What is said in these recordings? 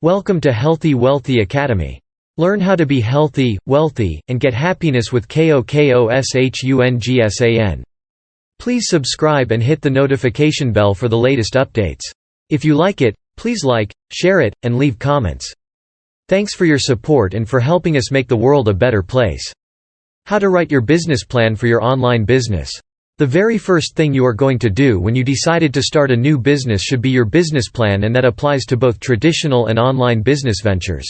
Welcome to Healthy Wealthy Academy. Learn how to be healthy, wealthy, and get happiness with KOKOSHUNGSAN. Please subscribe and hit the notification bell for the latest updates. If you like it, please like, share it, and leave comments. Thanks for your support and for helping us make the world a better place. How to write your business plan for your online business. The very first thing you are going to do when you decided to start a new business should be your business plan, and that applies to both traditional and online business ventures.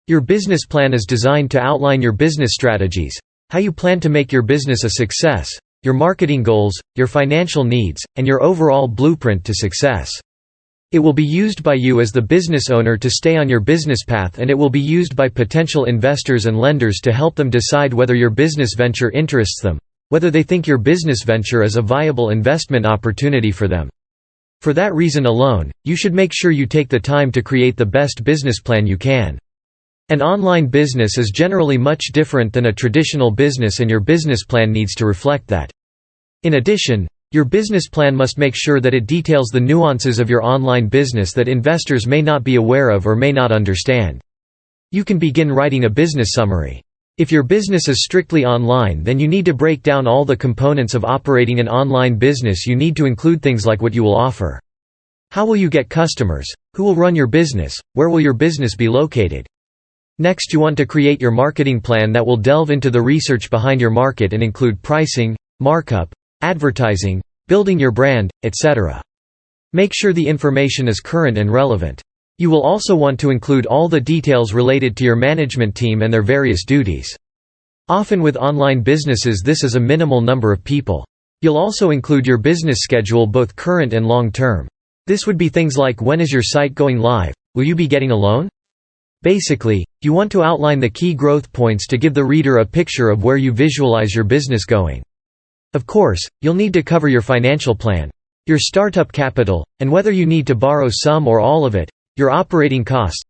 Your business plan is designed to outline your business strategies, how you plan to make your business a success, your marketing goals, your financial needs, and your overall blueprint to success. It will be used by you as the business owner to stay on your business path, and it will be used by potential investors and lenders to help them decide whether your business venture interests them, whether they think your business venture is a viable investment opportunity for them. For that reason alone, you should make sure you take the time to create the best business plan you can. An online business is generally much different than a traditional business, and your business plan needs to reflect that. In addition, your business plan must make sure that it details the nuances of your online business that investors may not be aware of or may not understand. You can begin writing a business summary. If your business is strictly online, then you need to break down all the components of operating an online business. You need to include things like what you will offer. How will you get customers? Who will run your business? Where will your business be located? Next, you want to create your marketing plan that will delve into the research behind your market and include pricing, markup, advertising, building your brand, etc. Make sure the information is current and relevant. You will also want to include all the details related to your management team and their various duties. Often with online businesses, this is a minimal number of people. You'll also include your business schedule, both current and long-term. This would be things like, when is your site going live? Will you be getting a loan? Basically, you want to outline the key growth points to give the reader a picture of where you visualize your business going. Of course, you'll need to cover your financial plan, your startup capital, and whether you need to borrow some or all of it, your operating costs,